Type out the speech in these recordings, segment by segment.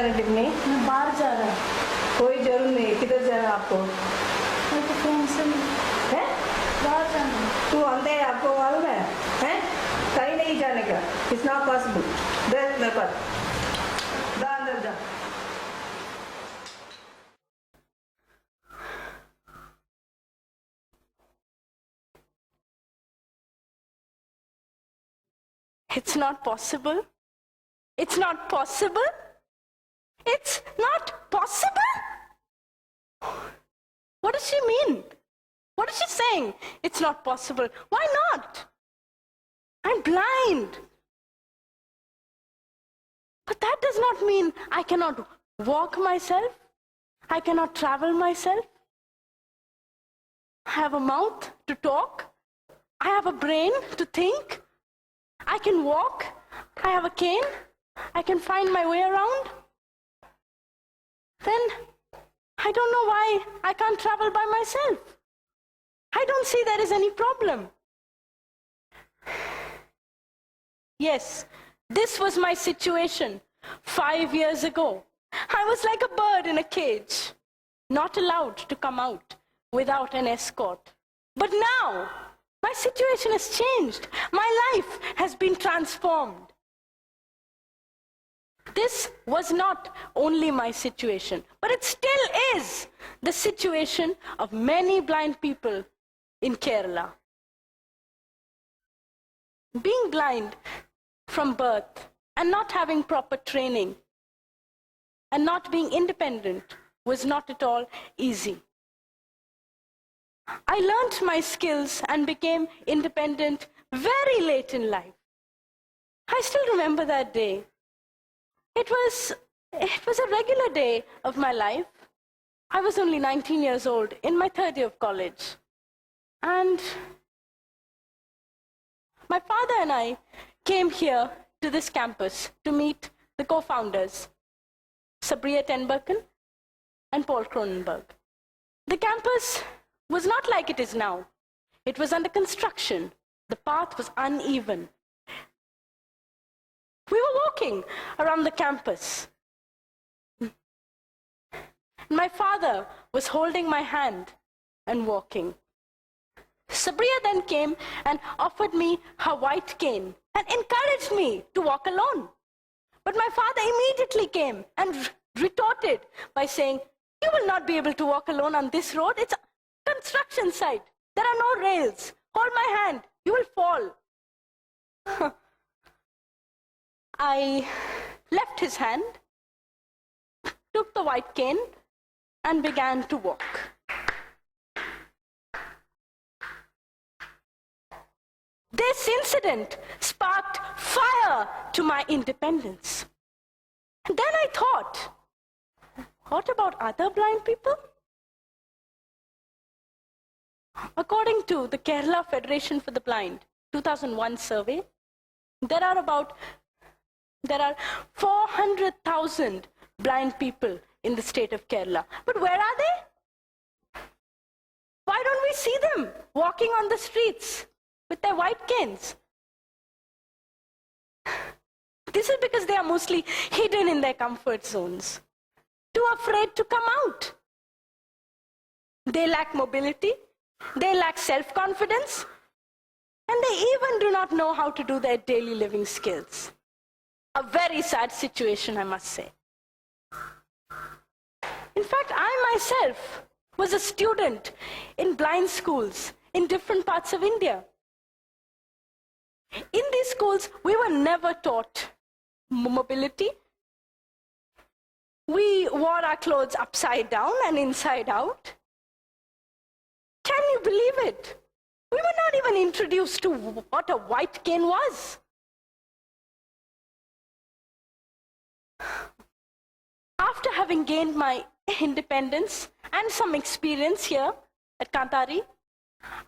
रहे हैं टिफनी? मैं बाहर जा रहा हूँ। कोई जरूरत नहीं, किधर जाना है आपको? मैं तो फ्रेंड से है? बाहर जाना है। तू अंधे है, आपको मालूम है? हैं? कहीं नहीं जाने का, इट्स नॉट पॉसिबल। देख मेरे पास, जा अंदर जा। It's not possible. It's not possible. It's not possible. What does she mean? What is she saying? It's not possible. Why not? I'm blind. But that does not mean I cannot walk myself. I cannot travel myself. I have a mouth to talk. I have a brain to think. I can walk, I have a cane, I can find my way around. Then I don't know why I can't travel by myself. I don't see there is any problem. Yes, this was my situation 5 years ago. I was like a bird in a cage, not allowed to come out without an escort. But now, my situation has changed. My life has been transformed. This was not only my situation, but it still is the situation of many blind people in Kerala. Being blind from birth and not having proper training and not being independent was not at all easy. I learnt my skills and became independent very late in life. I still remember that day. It was a regular day of my life. I was only 19 years old, in my third year of college. And my father and I came here to this campus to meet the co-founders, Sabriya Tenberken and Paul Cronenberg. The campus was not like it is now. It was under construction. The path was uneven. We were walking around the campus. My father was holding my hand and walking. Sabriya then came and offered me her white cane and encouraged me to walk alone. But my father immediately came and retorted by saying, "You will not be able to walk alone on this road. It's a construction site. There are no rails. Hold my hand. You will fall." I left his hand, took the white cane, and began to walk. This incident sparked fire to my independence. And then I thought, what about other blind people? According to the Kerala Federation for the Blind 2001 survey, there are 400,000 blind people in the state of Kerala. But where are they? Why don't we see them walking on the streets with their white canes? This is because they are mostly hidden in their comfort zones, too afraid to come out. They lack mobility, they lack self-confidence, and they even do not know how to do their daily living skills. A very sad situation, I must say. In fact, I myself was a student in blind schools in different parts of India. In these schools, we were never taught mobility. We wore our clothes upside down and inside out. Can you believe it? We were not even introduced to what a white cane was. After having gained my independence and some experience here at Kanthari,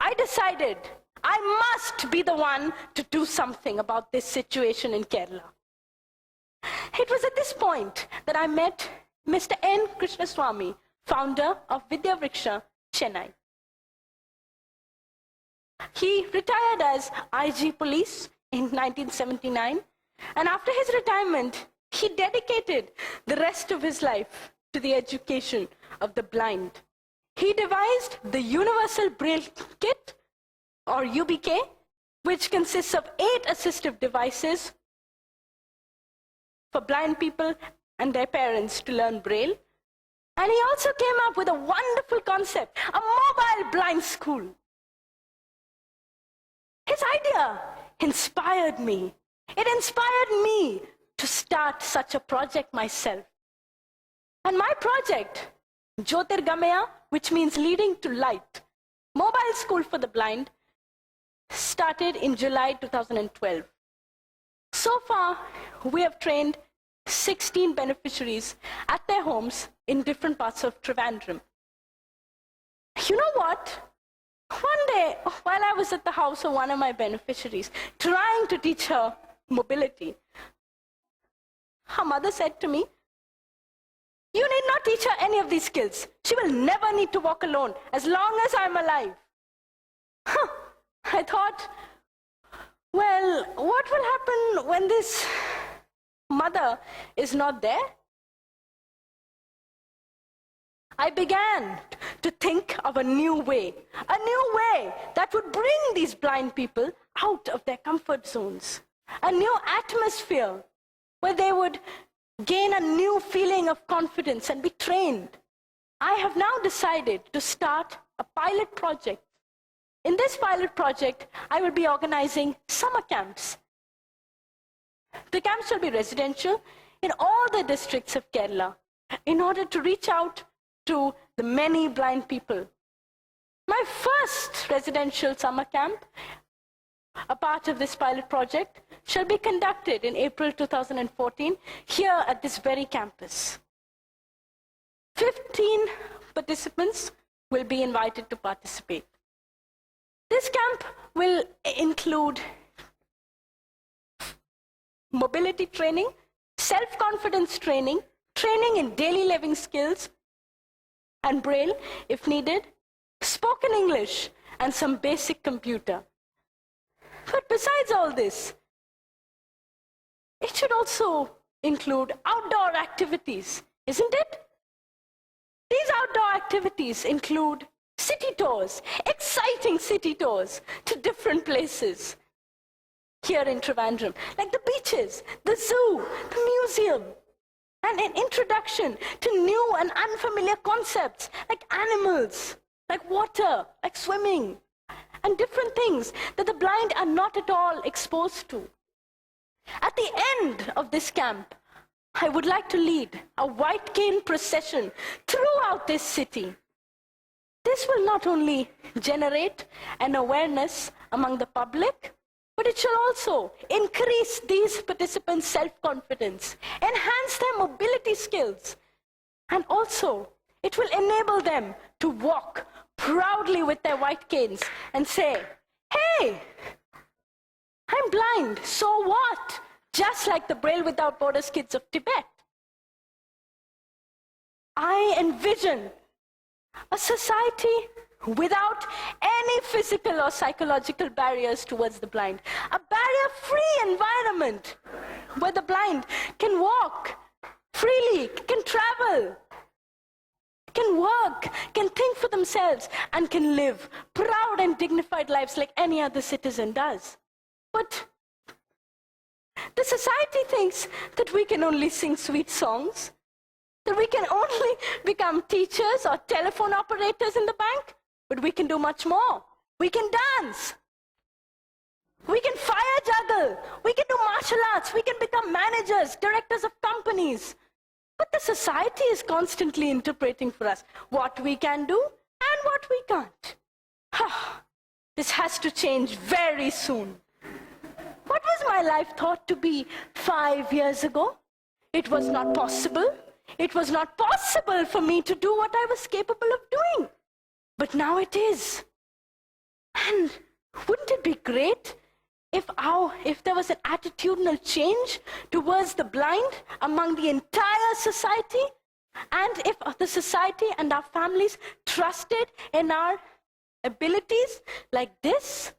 I decided I must be the one to do something about this situation in Kerala. It was at this point that I met Mr. N. Krishnaswamy, founder of Vidyavrikshah, Chennai. He retired as IG police in 1979, and after his retirement, He dedicated the rest of his life to the education of the blind. He devised the Universal Braille Kit, or UBK, which consists of 8 assistive devices for blind people and their parents to learn Braille. And he also came up with a wonderful concept, a mobile blind school. His idea inspired me. It inspired me to start such a project myself. And my project, Jyothirgamaya, which means leading to light, mobile school for the blind, started in July 2012. So far, we have trained 16 beneficiaries at their homes in different parts of Trivandrum. You know what? One day, while I was at the house of one of my beneficiaries, trying to teach her mobility, her mother said to me, "You need not teach her any of these skills. She will never need to walk alone as long as I'm alive." I thought, well, what will happen when this mother is not there? I began to think of a new way that would bring these blind people out of their comfort zones, a new atmosphere where they would gain a new feeling of confidence and be trained. I have now decided to start a pilot project. In this pilot project, I will be organizing summer camps. The camps will be residential in all the districts of Kerala in order to reach out to the many blind people. My first residential summer camp, a part of this pilot project, shall be conducted in April 2014 here at this very campus. 15 participants will be invited to participate. This camp will include mobility training, self-confidence training, training in daily living skills, and Braille, if needed, spoken English, and some basic computer. But besides all this, it should also include outdoor activities, isn't it? These outdoor activities include city tours, exciting city tours to different places here in Trivandrum, like the beaches, the zoo, the museum, and an introduction to new and unfamiliar concepts like animals, like water, like swimming, and different things that the blind are not at all exposed to. At the end of this camp, I would like to lead a white cane procession throughout this city. This will not only generate an awareness among the public, but it shall also increase these participants' self-confidence, enhance their mobility skills, and also it will enable them to walk proudly with their white canes and say, "Hey, I'm blind, so what?" Just like the Braille Without Borders kids of Tibet. I envision a society without any physical or psychological barriers towards the blind. A barrier-free environment where the blind can walk freely, can travel, can work, can think for themselves, and can live proud and dignified lives like any other citizen does. But the society thinks that we can only sing sweet songs, that we can only become teachers or telephone operators in the bank, but we can do much more. We can dance. We can fire juggle. We can do martial arts. We can become managers, directors of companies. But the society is constantly interpreting for us what we can do and what we can't. This has to change very soon. What was my life thought to be 5 years ago? It was not possible. It was not possible for me to do what I was capable of doing. But now it is. And wouldn't it be great if there was an attitudinal change towards the blind among the entire society? And if the society and our families trusted in our abilities like this?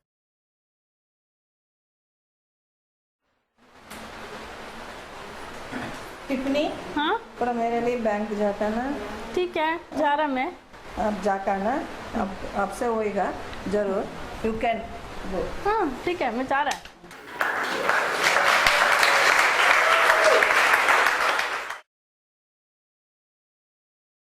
Tiffany हाँ पर मेरे लिए bank जाता ना, ठीक है, जा रहा मैं। अब जाकर ना, अब आपसे होएगा जरूर, यू कैन गो। हाँ ठीक है, मैं जा रहा है।